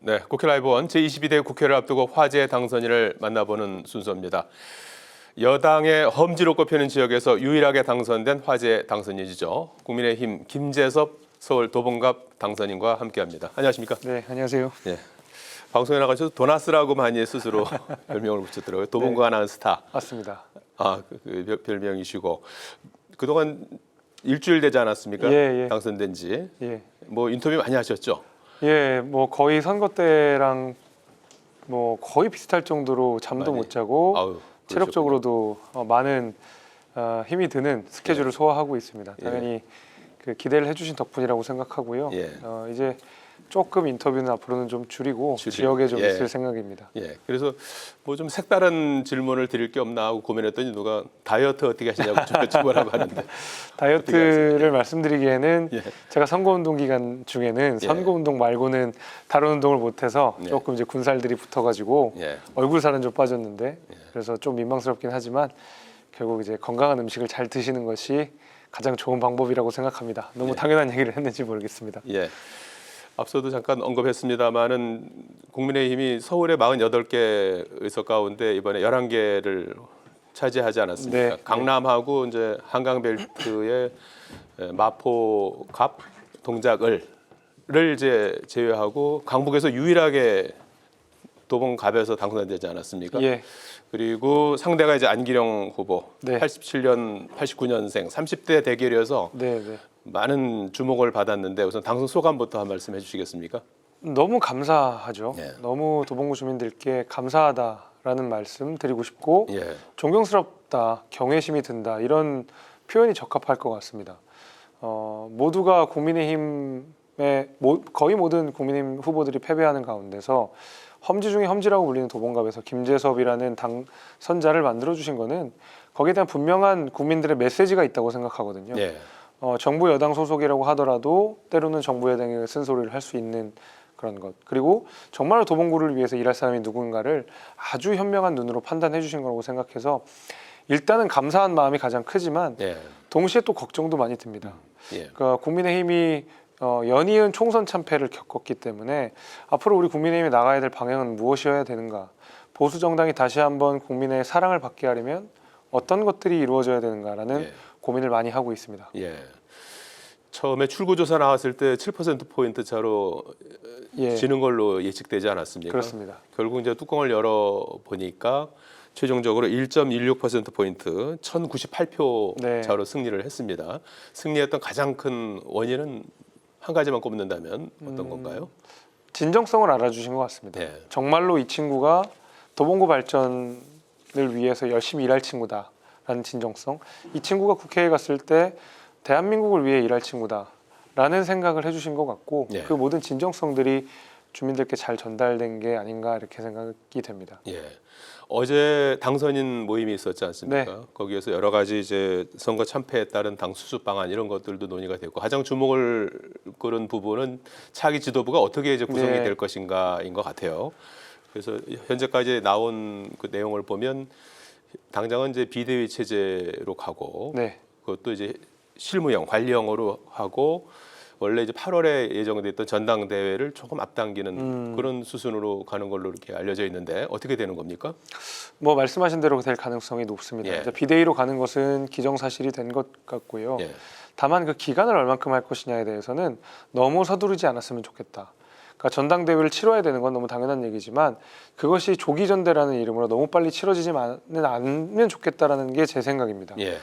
네, 국회 라이브 원 제22대 국회를 앞두고 화제 당선인을 만나보는 순서입니다. 여당의 험지로 꼽히는 지역에서 유일하게 당선된 화제 당선인이죠. 국민의힘 김재섭 서울 도봉갑 당선인과 함께합니다. 안녕하십니까? 네, 안녕하세요. 네, 방송에 나가셔서 도나스라고 많이 스스로 별명을 붙였더라고요. 도봉갑 하는 스타. 맞습니다. 그 별명이시고 그동안 일주일 되지 않았습니까? 예. 당선된 지. 예, 뭐 인터뷰 많이 하셨죠? 예, 뭐 거의 선거 때랑 뭐 거의 비슷할 정도로 잠도 많이. 못 자고 아유, 체력적으로도 많은 힘이 드는 스케줄을 소화하고 있습니다. 당연히 그 기대를 해주신 덕분이라고 생각하고요. 예. 이제 조금 인터뷰는 앞으로는 좀 줄이고 지역에 좀 있을 생각입니다. 예, 그래서 뭐 좀 색다른 질문을 드릴 게 없나 하고 고민했더니 누가 다이어트 어떻게 하시냐고 좀 여쭤보라고 하는데 다이어트를 말씀드리기에는 예. 제가 선거운동 기간 중에는 예. 선거운동 말고는 다른 운동을 못해서 예. 조금 이제 군살들이 붙어가지고 예. 얼굴 살은 좀 빠졌는데 그래서 좀 민망스럽긴 하지만 결국 이제 건강한 음식을 잘 드시는 것이 가장 좋은 방법이라고 생각합니다. 너무 예. 당연한 얘기를 했는지 모르겠습니다. 예. 앞서도 잠깐 언급했습니다마는 국민의힘이 서울의 48개 의석 가운데 이번에 11개를 차지하지 않았습니까? 네. 강남하고 이제 한강벨트의 마포, 갑, 동작을을 이제 제외하고 강북에서 유일하게 도봉갑에서 당선되지 않았습니까? 예. 그리고 상대가 이제 안기령 후보, 네. 87년, 89년생, 30대 대결이어서 네. 많은 주목을 받았는데 우선 당선 소감부터 한 말씀 해주시겠습니까? 너무 감사하죠. 예. 너무 도봉구 주민들께 감사하다라는 말씀 드리고 싶고 예, 존경스럽다, 경외심이 든다 이런 표현이 적합할 것 같습니다. 모두가 국민의힘의 거의 모든 국민의힘 후보들이 패배하는 가운데서 험지 중에 험지라고 불리는 도봉갑에서 김재섭이라는 당선자를 만들어 주신 거는 거기에 대한 분명한 국민들의 메시지가 있다고 생각하거든요. 예, 정부 여당 소속이라고 하더라도 때로는 정부 여당의 쓴소리를 할 수 있는 그런 것, 그리고 정말로 도봉구를 위해서 일할 사람이 누군가를 아주 현명한 눈으로 판단해 주신 거라고 생각해서 일단은 감사한 마음이 가장 크지만 예, 동시에 또 걱정도 많이 듭니다. 예, 그러니까 국민의힘이 연이은 총선 참패를 겪었기 때문에 앞으로 우리 국민의힘이 나가야 될 방향은 무엇이어야 되는가, 보수 정당이 다시 한번 국민의 사랑을 받게 하려면 어떤 것들이 이루어져야 되는가라는 예. 고민을 많이 하고 있습니다. 예. 처음에 출구조사 나왔을 때 7%포인트 차로 예, 지는 걸로 예측되지 않았습니까? 그렇습니다. 결국 이제 뚜껑을 열어 보니까 최종적으로 1.16%포인트 1098표 네. 차로 승리를 했습니다. 승리했던 가장 큰 원인은 한 가지만 꼽는다면 어떤 건가요? 진정성을 알아주신 것 같습니다. 네. 정말로 이 친구가 도봉구 발전을 위해서 열심히 일할 친구다라는 진정성, 이 친구가 국회에 갔을 때 대한민국을 위해 일할 친구다라는 생각을 해주신 것 같고 예. 그 모든 진정성들이 주민들께 잘 전달된 게 아닌가 이렇게 생각이 됩니다. 예. 어제 당선인 모임이 있었지 않습니까? 네. 거기에서 여러 가지 이제 선거 참패에 따른 당 수습 방안 이런 것들도 논의가 됐고 가장 주목을 끌은 부분은 차기 지도부가 어떻게 이제 구성이 네. 될 것인가인 것 같아요. 그래서 현재까지 나온 그 내용을 보면 당장은 이제 비대위 체제로 가고 네, 그것도 이제 실무형, 관리형으로 하고 원래 이제 8월에 예정돼 있던 전당대회를 조금 앞당기는 그런 수순으로 가는 걸로 이렇게 알려져 있는데 어떻게 되는 겁니까? 뭐 말씀하신 대로 될 가능성이 높습니다. 예. 이제 비대위로 가는 것은 기정사실이 된 것 같고요. 예. 다만 그 기간을 얼만큼 할 것이냐에 대해서는 너무 서두르지 않았으면 좋겠다. 그러니까 전당대회를 치러야 되는 건 너무 당연한 얘기지만 그것이 조기전대라는 이름으로 너무 빨리 치러지지는 않으면 좋겠다라는 게 제 생각입니다. 예.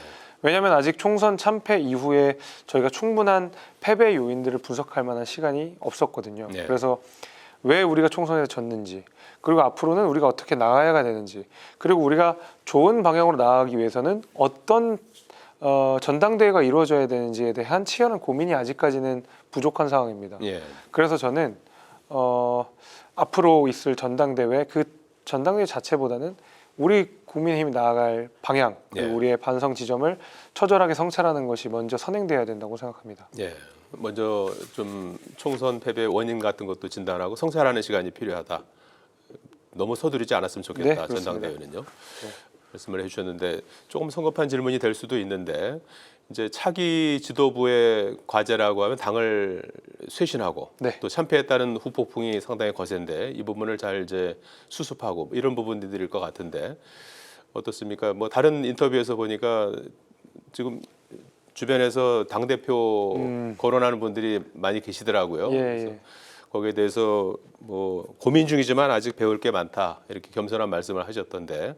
왜냐하면 아직 총선 참패 이후에 저희가 충분한 패배 요인들을 분석할 만한 시간이 없었거든요. 네. 그래서 왜 우리가 총선에서 졌는지, 그리고 앞으로는 우리가 어떻게 나아야 되는지, 그리고 우리가 좋은 방향으로 나아가기 위해서는 어떤 전당대회가 이루어져야 되는지에 대한 치열한 고민이 아직까지는 부족한 상황입니다. 예. 그래서 저는 앞으로 있을 전당대회, 그 전당대회 자체보다는 우리 국민의힘이 나아갈 방향, 그리고 예. 우리의 반성 지점을 처절하게 성찰하는 것이 먼저 선행돼야 된다고 생각합니다. 예. 먼저 좀 총선 패배 원인 같은 것도 진단하고 성찰하는 시간이 필요하다. 너무 서두르지 않았으면 좋겠다. 네, 그렇습니다. 전당대회는요. 네. 말씀을 해주셨는데 조금 성급한 질문이 될 수도 있는데 이제 차기 지도부의 과제라고 하면 당을 쇄신하고 네. 또 참패에 따른 후폭풍이 상당히 거센데 이 부분을 잘 이제 수습하고 이런 부분들일 것 같은데 어떻습니까? 뭐 다른 인터뷰에서 보니까 지금 주변에서 당 대표 거론하는 분들이 많이 계시더라고요. 예, 그래서 예. 거기에 대해서 뭐 고민 중이지만 아직 배울 게 많다 이렇게 겸손한 말씀을 하셨던데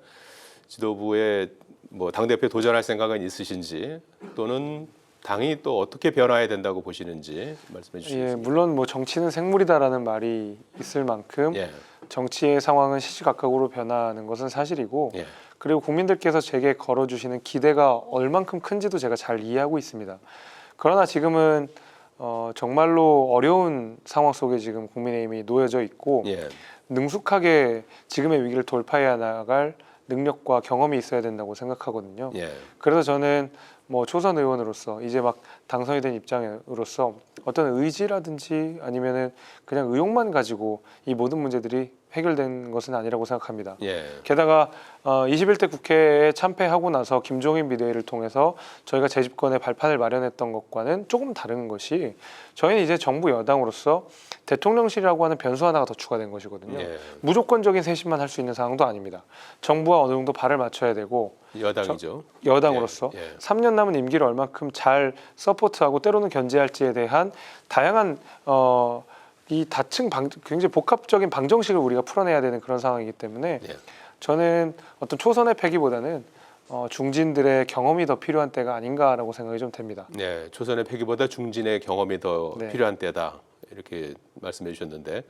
지도부에 뭐 당 대표 도전할 생각은 있으신지 또는 당이 또 어떻게 변화해야 된다고 보시는지 말씀해 예, 주시겠습니까? 물론 뭐 정치는 생물이다라는 말이 있을 만큼 예, 정치의 상황은 시시각각으로 변하는 것은 사실이고 예, 그리고 국민들께서 제게 걸어주시는 기대가 얼만큼 큰지도 제가 잘 이해하고 있습니다. 그러나 지금은 정말로 어려운 상황 속에 지금 국민의힘이 놓여져 있고 예, 능숙하게 지금의 위기를 돌파해 나갈 능력과 경험이 있어야 된다고 생각하거든요. 예, 그래서 저는 뭐 초선 의원으로서 이제 막 당선이 된 입장으로서 어떤 의지라든지 아니면은 그냥 의욕만 가지고 이 모든 문제들이 해결된 것은 아니라고 생각합니다. 예, 게다가 21대 국회에 참패하고 나서 김종인 비대위를 통해서 저희가 재집권의 발판을 마련했던 것과는 조금 다른 것이 저희는 이제 정부 여당으로서 대통령실이라고 하는 변수 하나가 더 추가된 것이거든요. 예. 무조건적인 쇄신만 할 수 있는 상황도 아닙니다. 정부와 어느 정도 발을 맞춰야 되고 여당이죠. 여당으로서 예, 예. 3년 남은 임기를 얼만큼 잘 서포트하고 때로는 견제할지에 대한 다양한 이 다층 굉장히 복합적인 방정식을 우리가 풀어내야 되는 그런 상황이기 때문에 예. 저는 어떤 초선의 패기보다는 중진들의 경험이 더 필요한 때가 아닌가라고 생각이 좀 됩니다. 네, 초선의 패기보다 중진의 경험이 더 네. 필요한 때다 이렇게 말씀해 주셨는데,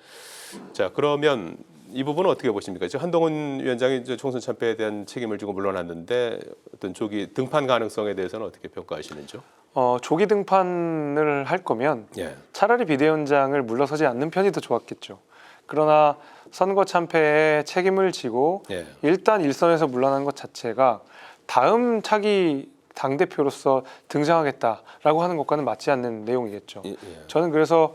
자 그러면 이 부분은 어떻게 보십니까? 지금 한동훈 위원장이 이제 총선 참패에 대한 책임을 지고 물러났는데 어떤 조기 등판 가능성에 대해서는 어떻게 평가하시는지요? 조기 등판을 할 거면 예, 차라리 비대위원장을 물러서지 않는 편이 더 좋았겠죠. 그러나 선거 참패에 책임을 지고 예, 일단 일선에서 물러난 것 자체가 다음 차기 당대표로서 등장하겠다라고 하는 것과는 맞지 않는 내용이겠죠. 예, 예. 저는 그래서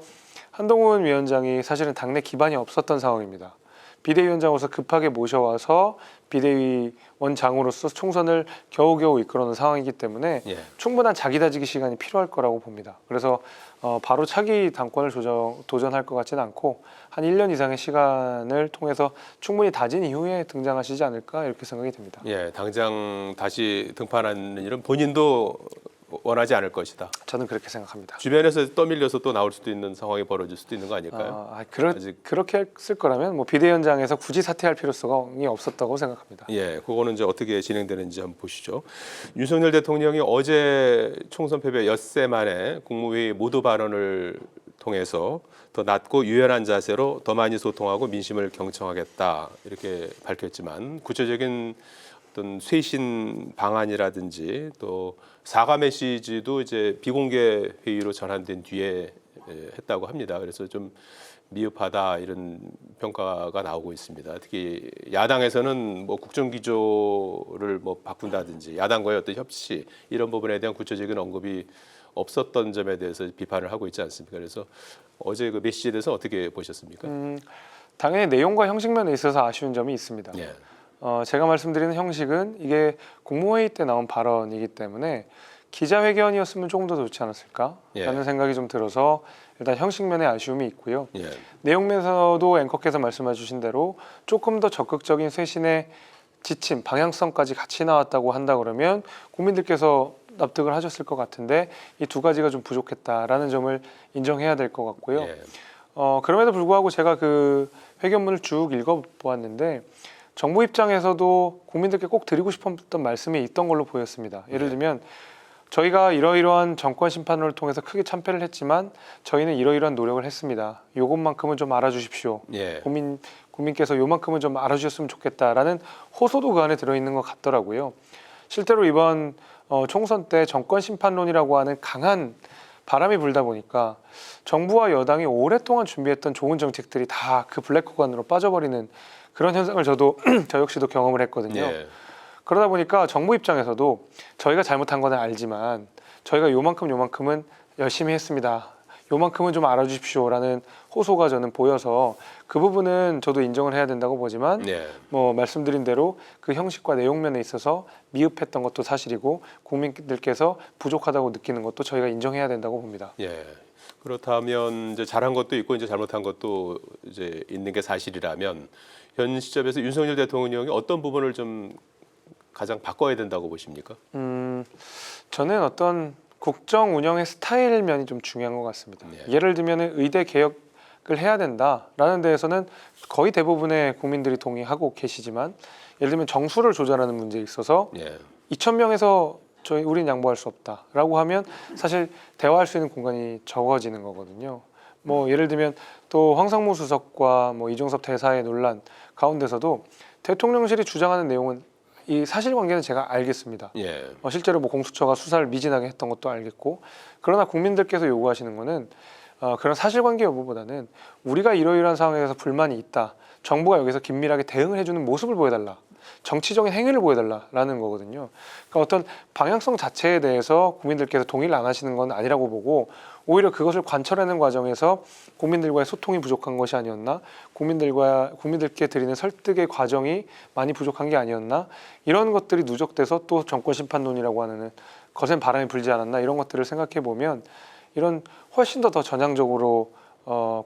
한동훈 위원장이 사실은 당내 기반이 없었던 상황입니다. 비대위원장으로서 급하게 모셔와서 비대위원장으로서 총선을 겨우겨우 이끌어낸 상황이기 때문에 예. 충분한 자기 다지기 시간이 필요할 거라고 봅니다. 그래서 바로 차기 당권을 도전할 것 같지는 않고 한 1년 이상의 시간을 통해서 충분히 다진 이후에 등장하시지 않을까 이렇게 생각이 됩니다. 예, 당장 다시 등판하는 일은 본인도 원하지 않을 것이다. 저는 그렇게 생각합니다. 주변에서 떠밀려서 또 나올 수도 있는 상황이 벌어질 수도 있는 거 아닐까요? 아직- 그렇게 했을 거라면 뭐 비대위원장에서 굳이 사퇴할 필요성이 없었다고 생각합니다. 예, 그거는 이제 어떻게 진행되는지 한번 보시죠. 윤석열 대통령이 어제 총선 패배 엿새 만에 국무회의 모두 발언을 통해서 더 낮고 유연한 자세로 더 많이 소통하고 민심을 경청하겠다 이렇게 밝혔지만 구체적인 어떤 쇄신 방안이라든지 또 사과 메시지도 이제 비공개 회의로 전환된 뒤에 했다고 합니다. 그래서 좀 미흡하다 이런 평가가 나오고 있습니다. 특히 야당에서는 뭐 국정기조를 뭐 바꾼다든지 야당과의 어떤 협치 이런 부분에 대한 구체적인 언급이 없었던 점에 대해서 비판을 하고 있지 않습니까? 그래서 어제 그 메시지에 대해서 어떻게 보셨습니까? 당연히 내용과 형식면에 있어서 아쉬운 점이 있습니다. 예, 제가 말씀드리는 형식은 이게 국무회의 때 나온 발언이기 때문에 기자회견이었으면 조금 더 좋지 않았을까라는 예. 생각이 좀 들어서 일단 형식면에 아쉬움이 있고요. 예, 내용면에서도 앵커께서 말씀해 주신 대로 조금 더 적극적인 쇄신의 지침, 방향성까지 같이 나왔다고 한다 그러면 국민들께서 납득을 하셨을 것 같은데 이 두 가지가 좀 부족했다라는 점을 인정해야 될 것 같고요. 예, 그럼에도 불구하고 제가 그 회견문을 쭉 읽어보았는데 정부 입장에서도 국민들께 꼭 드리고 싶었던 말씀이 있던 걸로 보였습니다. 예를 들면 저희가 이러이러한 정권 심판을 통해서 크게 참패를 했지만 저희는 이러이러한 노력을 했습니다. 요것만큼은 좀 알아주십시오. 예, 국민께서 요만큼은 좀 알아주셨으면 좋겠다라는 호소도 그 안에 들어있는 것 같더라고요. 실제로 이번 총선 때 정권 심판론이라고 하는 강한 바람이 불다 보니까 정부와 여당이 오랫동안 준비했던 좋은 정책들이 다 그 블랙홀 안으로 빠져버리는 그런 현상을 저 역시도 경험을 했거든요. 예, 그러다 보니까 정부 입장에서도 저희가 잘못한 건 알지만 저희가 요만큼은 열심히 했습니다. 요만큼은 좀 알아주십시오라는 호소가 저는 보여서 그 부분은 저도 인정을 해야 된다고 보지만 예. 뭐 말씀드린 대로 그 형식과 내용면에 있어서 미흡했던 것도 사실이고 국민들께서 부족하다고 느끼는 것도 저희가 인정해야 된다고 봅니다. 예. 그렇다면 이제 잘한 것도 있고 이제 잘못한 것도 이제 있는 게 사실이라면 현 시점에서 윤석열 대통령이 어떤 부분을 좀 가장 바꿔야 된다고 보십니까? 저는 어떤 국정 운영의 스타일 면이 좀 중요한 것 같습니다. 네. 예를 들면 의대 개혁을 해야 된다라는 데에서는 거의 대부분의 국민들이 동의하고 계시지만 예를 들면 정수를 조절하는 문제에 있어서 예. 2,000명에서 우린 양보할 수 없다라고 하면 사실 대화할 수 있는 공간이 적어지는 거거든요. 뭐 예를 들면 또 황상무 수석과 뭐 이종섭 대사의 논란 가운데서도 대통령실이 주장하는 내용은 이 사실관계는 제가 알겠습니다. 예. 실제로 뭐 공수처가 수사를 미진하게 했던 것도 알겠고, 그러나 국민들께서 요구하시는 거는 그런 사실관계 여부보다는 우리가 이러이러한 상황에서 불만이 있다, 정부가 여기서 긴밀하게 대응을 해주는 모습을 보여달라, 정치적인 행위를 보여달라라는 거거든요. 그러니까 어떤 방향성 자체에 대해서 국민들께서 동의를 안 하시는 건 아니라고 보고, 오히려 그것을 관철하는 과정에서 국민들과의 소통이 부족한 것이 아니었나, 국민들께 드리는 설득의 과정이 많이 부족한 게 아니었나, 이런 것들이 누적돼서 또 정권 심판론이라고 하는 거센 바람이 불지 않았나, 이런 것들을 생각해 보면 이런 훨씬 더 전향적으로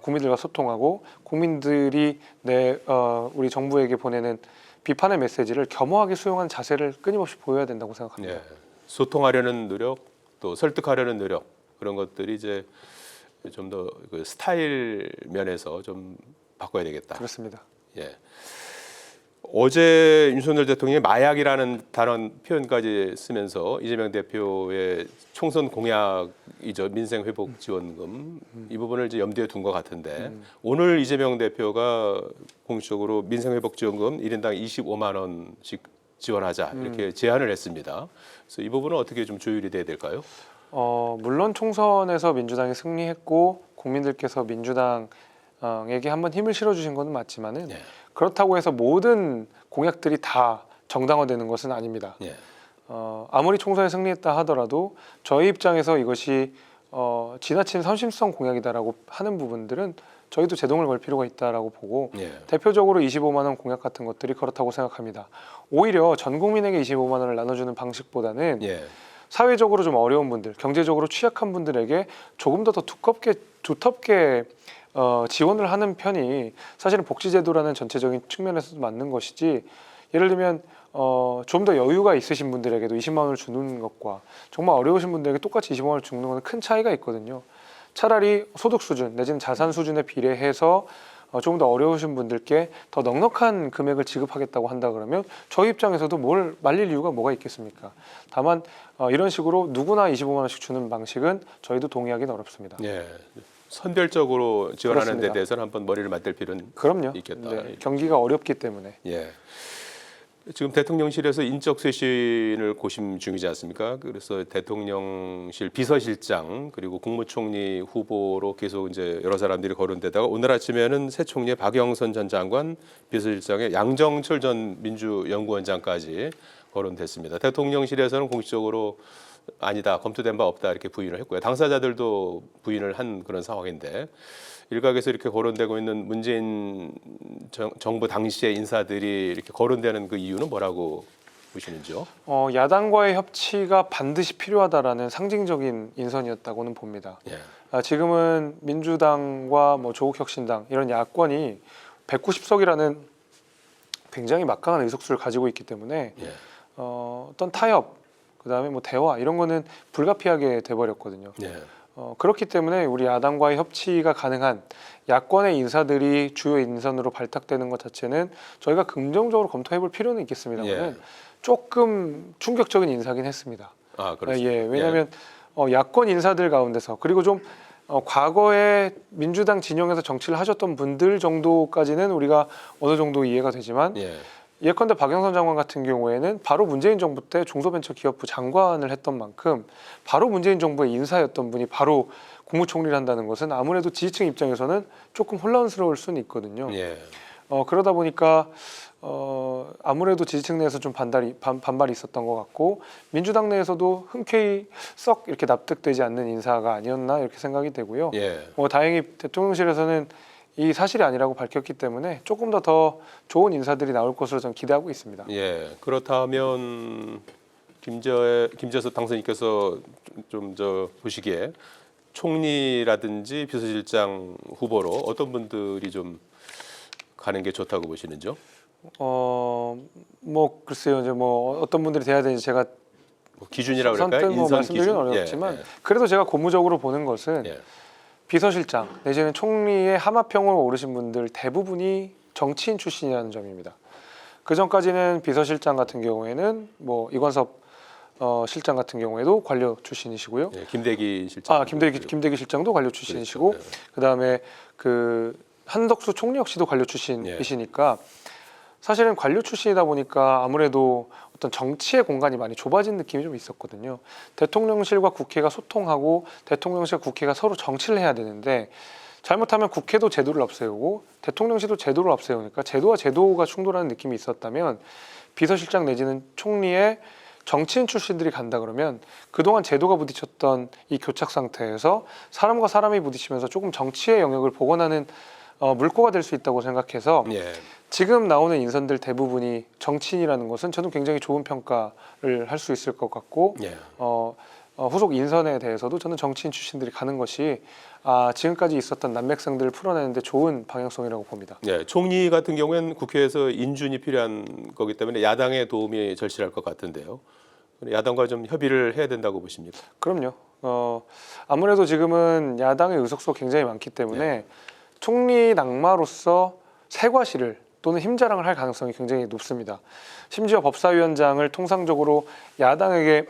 국민들과 소통하고 국민들이 우리 정부에게 보내는 비판의 메시지를 겸허하게 수용하는 자세를 끊임없이 보여야 된다고 생각합니다. 예. 소통하려는 노력, 또 설득하려는 노력, 그런 것들이 이제 좀 더 그 스타일 면에서 좀 바꿔야 되겠다. 그렇습니다. 예. 어제 윤석열 대통령이 마약이라는 단어 표현까지 쓰면서 이재명 대표의 총선 공약이죠, 민생회복지원금, 이 부분을 이제 염두에 둔 것 같은데 오늘 이재명 대표가 공식적으로 민생회복지원금 1인당 25만 원씩 지원하자 이렇게 제안을 했습니다. 그래서 이 부분은 어떻게 좀 조율이 돼야 될까요? 물론 총선에서 민주당이 승리했고 국민들께서 민주당에게 한번 힘을 실어주신 것은 맞지만은 예. 그렇다고 해서 모든 공약들이 다 정당화되는 것은 아닙니다. 예. 아무리 총선에 승리했다 하더라도 저희 입장에서 이것이 지나친 선심성 공약이다라고 하는 부분들은 저희도 제동을 걸 필요가 있다라고 보고 예. 대표적으로 25만 원 공약 같은 것들이 그렇다고 생각합니다. 오히려 전 국민에게 25만 원을 나눠주는 방식보다는 예. 사회적으로 좀 어려운 분들, 경제적으로 취약한 분들에게 조금 더 두텁게 지원을 하는 편이 사실은 복지제도라는 전체적인 측면에서도 맞는 것이지, 예를 들면 좀 더 여유가 있으신 분들에게도 20만 원을 주는 것과 정말 어려우신 분들에게 똑같이 20만 원을 주는 것은 큰 차이가 있거든요. 차라리 소득 수준 내지는 자산 수준에 비례해서 조금 더 어려우신 분들께 더 넉넉한 금액을 지급하겠다고 한다 그러면 저희 입장에서도 뭘 말릴 이유가 뭐가 있겠습니까? 다만 이런 식으로 누구나 25만 원씩 주는 방식은 저희도 동의하기는 어렵습니다. 예. 선별적으로 지원하는 그렇습니다. 데 대해서는 한번 머리를 맞댈 필요는 그럼요. 있겠다. 네, 경기가 어렵기 때문에. 예. 지금 대통령실에서 인적 쇄신을 고심 중이지 않습니까? 그래서 대통령실 비서실장 그리고 국무총리 후보로 계속 이제 여러 사람들이 거론되다가 오늘 아침에는 새 총리의 박영선 전 장관, 비서실장의 양정철 전 민주연구원장까지 거론됐습니다. 대통령실에서는 공식적으로 아니다, 검토된 바 없다 이렇게 부인을 했고요. 당사자들도 부인을 한 그런 상황인데 일각에서 이렇게 거론되고 있는 문재인 정부 당시의 인사들이 이렇게 거론되는 그 이유는 뭐라고 보시는지요? 야당과의 협치가 반드시 필요하다라는 상징적인 인선이었다고는 봅니다. 예. 지금은 민주당과 뭐 조국혁신당 이런 야권이 190석이라는 굉장히 막강한 의석수를 가지고 있기 때문에 예. 어떤 타협, 그다음에 뭐 대화 이런 거는 불가피하게 돼버렸거든요. 예. 그렇기 때문에 우리 야당과의 협치가 가능한 야권의 인사들이 주요 인선으로 발탁되는 것 자체는 저희가 긍정적으로 검토해볼 필요는 있겠습니다만 예. 조금 충격적인 인사긴 했습니다. 아, 그렇습니다. 예, 왜냐하면 야권 인사들 가운데서 그리고 좀 과거에 민주당 진영에서 정치를 하셨던 분들 정도까지는 우리가 어느 정도 이해가 되지만 예. 예컨대 박영선 장관 같은 경우에는 바로 문재인 정부 때 중소벤처기업부 장관을 했던 만큼 바로 문재인 정부의 인사였던 분이 바로 국무총리를 한다는 것은 아무래도 지지층 입장에서는 조금 혼란스러울 수는 있거든요. 예. 그러다 보니까 아무래도 지지층 내에서 좀 반발이 있었던 것 같고 민주당 내에서도 흔쾌히 썩 이렇게 납득되지 않는 인사가 아니었나 이렇게 생각이 되고요. 예. 다행히 대통령실에서는 이 사실이 아니라고 밝혔기 때문에 조금 더 좋은 인사들이 나올 것으로 저는 기대하고 있습니다. 예. 그렇다면 김재섭 당선인께서 좀 보시기에 총리라든지 비서실장 후보로 어떤 분들이 좀 가는 게 좋다고 보시는지요? 뭐 글쎄요, 이제 뭐 어떤 분들이 돼야 되는지 제가 뭐 기준이라고 선뜻 그럴까요? 뭐 인선 말씀드리긴 기준? 어렵지만 그래도 제가 고무적으로 보는 것은 예. 비서실장 내지는 총리의 하마평으로 오르신 분들 대부분이 정치인 출신이라는 점입니다. 그 전까지는 비서실장 같은 경우에는 뭐 이관섭 실장 같은 경우에도 관료 출신이시고요. 예, 김대기 실장. 김대기 실장도 관료 출신이시고, 그렇죠. 그다음에 그 한덕수 총리 역시도 관료 출신이시니까 사실은 관료 출신이다 보니까 아무래도 어떤 정치의 공간이 많이 좁아진 느낌이 좀 있었거든요. 대통령실과 국회가 소통하고 대통령실과 국회가 서로 정치를 해야 되는데 잘못하면 국회도 제도를 앞세우고 대통령실도 제도를 앞세우니까 제도와 제도가 충돌하는 느낌이 있었다면 비서실장 내지는 총리의 정치인 출신들이 간다 그러면 그동안 제도가 부딪혔던 이 교착 상태에서 사람과 사람이 부딪히면서 조금 정치의 영역을 복원하는 물꼬가 될 수 있다고 생각해서 예. 지금 나오는 인선들 대부분이 정치인이라는 것은 저는 굉장히 좋은 평가를 할 수 있을 것 같고 예. 후속 인선에 대해서도 저는 정치인 출신들이 가는 것이 지금까지 있었던 난맥상들을 풀어내는데 좋은 방향성이라고 봅니다. 예, 총리 같은 경우에는 국회에서 인준이 필요한 거기 때문에 야당의 도움이 절실할 것 같은데요. 야당과 좀 협의를 해야 된다고 보십니까? 그럼요. 아무래도 지금은 야당의 의석수가 굉장히 많기 때문에 총리 낙마로서 세과시를 또는 힘자랑을 할 가능성이 굉장히 높습니다. 심지어 법사위원장을 통상적으로 야당에게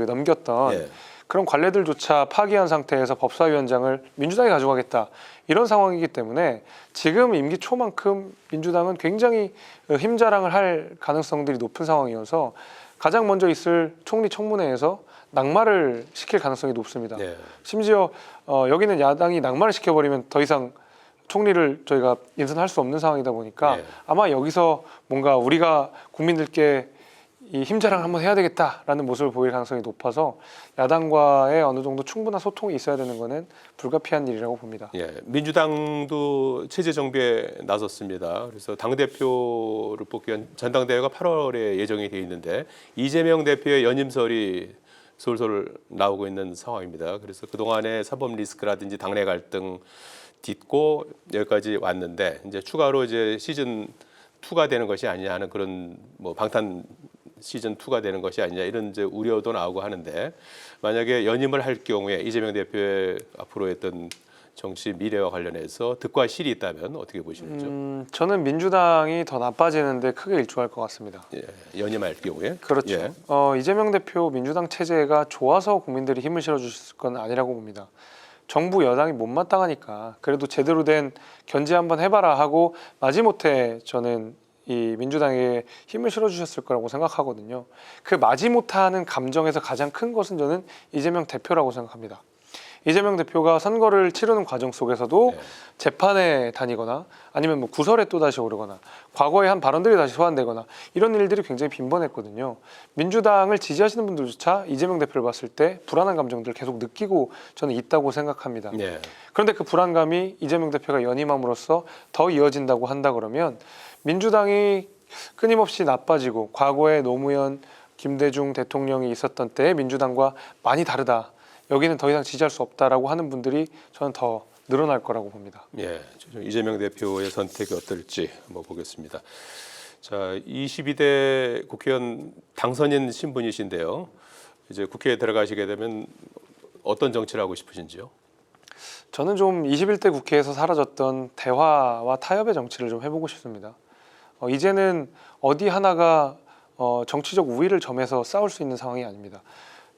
넘겼던 그런 관례들조차 파기한 상태에서 법사위원장을 민주당이 가져가겠다 이런 상황이기 때문에 지금 임기 초만큼 민주당은 굉장히 힘자랑을 할 가능성들이 높은 상황이어서 가장 먼저 있을 총리 청문회에서 낙마를 시킬 가능성이 높습니다. 심지어 여기는 야당이 낙마를 시켜버리면 더 이상 총리를 저희가 인선할 수 없는 상황이다 보니까 아마 여기서 뭔가 우리가 국민들께 이 힘자랑을 한번 해야 되겠다라는 모습을 보일 가능성이 높아서 야당과의 어느 정도 충분한 소통이 있어야 되는 것은 불가피한 일이라고 봅니다. 예, 민주당도 체제 정비에 나섰습니다. 그래서 당 대표를 뽑기 위한 전당대회가 8월에 예정이 돼 있는데 이재명 대표의 연임설이 솔솔 나오고 있는 상황입니다. 그래서 그 동안의 사법 리스크라든지 당내 갈등 딛고 여기까지 왔는데 이제 추가로 이제 시즌 2가 되는 것이 아니냐 하는 그런 뭐 방탄 시즌 2가 되는 것이 아니냐 이런 이제 우려도 나오고 하는데 만약에 연임을 할 경우에 이재명 대표의 앞으로 했던 정치 미래와 관련해서 득과 실이 있다면 어떻게 보시는지요? 저는 민주당이 더 나빠지는데 크게 일조할 것 같습니다. 예, 연임할 경우에 그렇죠. 이재명 대표 민주당 체제가 좋아서 국민들이 힘을 실어주실 건 아니라고 봅니다. 정부 여당이 못마땅하니까 그래도 제대로 된 견제 한번 해봐라 하고 마지못해 저는 이 민주당에 힘을 실어주셨을 거라고 생각하거든요. 그 마지못하는 감정에서 가장 큰 것은 저는 이재명 대표라고 생각합니다. 이재명 대표가 선거를 치르는 과정 속에서도 재판에 다니거나 아니면 뭐 구설에 또 다시 오르거나 과거에 한 발언들이 다시 소환되거나 이런 일들이 굉장히 빈번했거든요. 민주당을 지지하시는 분들조차 이재명 대표를 봤을 때 불안한 감정들을 계속 느끼고 저는 있다고 생각합니다. 그런데 그 불안감이 이재명 대표가 연임함으로써 더 이어진다고 한다 그러면 민주당이 끊임없이 나빠지고 과거에 노무현, 김대중 대통령이 있었던 때의 민주당과 많이 다르다. 여기는 더 이상 지지할 수 없다라고 하는 분들이 저는 더 늘어날 거라고 봅니다. 예, 이재명 대표의 선택이 어떨지 한번 보겠습니다. 자, 22대 국회의원 당선인 신분이신데요. 이제 국회에 들어가시게 되면 어떤 정치를 하고 싶으신지요? 저는 좀 21대 국회에서 사라졌던 대화와 타협의 정치를 좀 해보고 싶습니다. 이제는 어디 하나가 정치적 우위를 점해서 싸울 수 있는 상황이 아닙니다.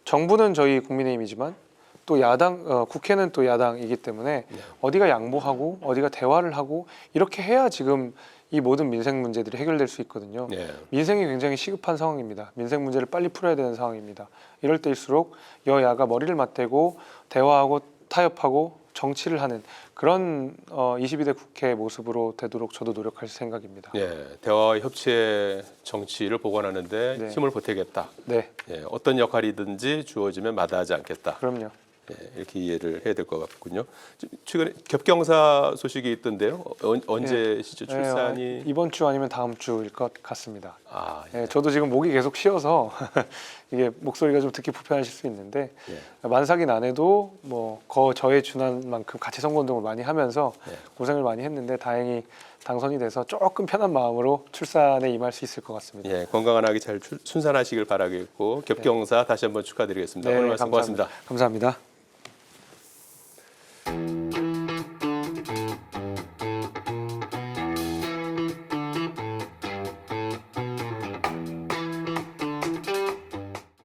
정부는 저희 국민의힘이지만 또 야당, 국회는 또 야당이기 때문에 어디가 양보하고 어디가 대화를 하고 이렇게 해야 지금 이 모든 민생 문제들이 해결될 수 있거든요. 민생이 굉장히 시급한 상황입니다. 민생 문제를 빨리 풀어야 되는 상황입니다. 이럴 때일수록 여야가 머리를 맞대고 대화하고 타협하고 정치를 하는 그런 22대 국회 모습으로 되도록 저도 노력할 생각입니다. 대화와 협치의 정치를 복원하는데 힘을 보태겠다. 어떤 역할이든지 주어지면 마다하지 않겠다. 그럼요. 이렇게 이해를 해야 될 것 같군요. 최근에 겹경사 소식이 있던데요. 언제시죠? 출산이 이번 주 아니면 다음 주일 것 같습니다. 아, 예, 저도 지금 목이 계속 쉬어서 이게 목소리가 좀 듣기 불편하실 수 있는데 만삭인 아내도 뭐 저에 준한 만큼 같이 선거운동을 많이 하면서 고생을 많이 했는데 다행히 당선이 돼서 조금 편한 마음으로 출산에 임할 수 있을 것 같습니다. 예, 건강한 아기 잘 순산하시길 바라겠고 겹경사 다시 한번 축하드리겠습니다. 오늘 말씀 고맙습니다. 감사합니다.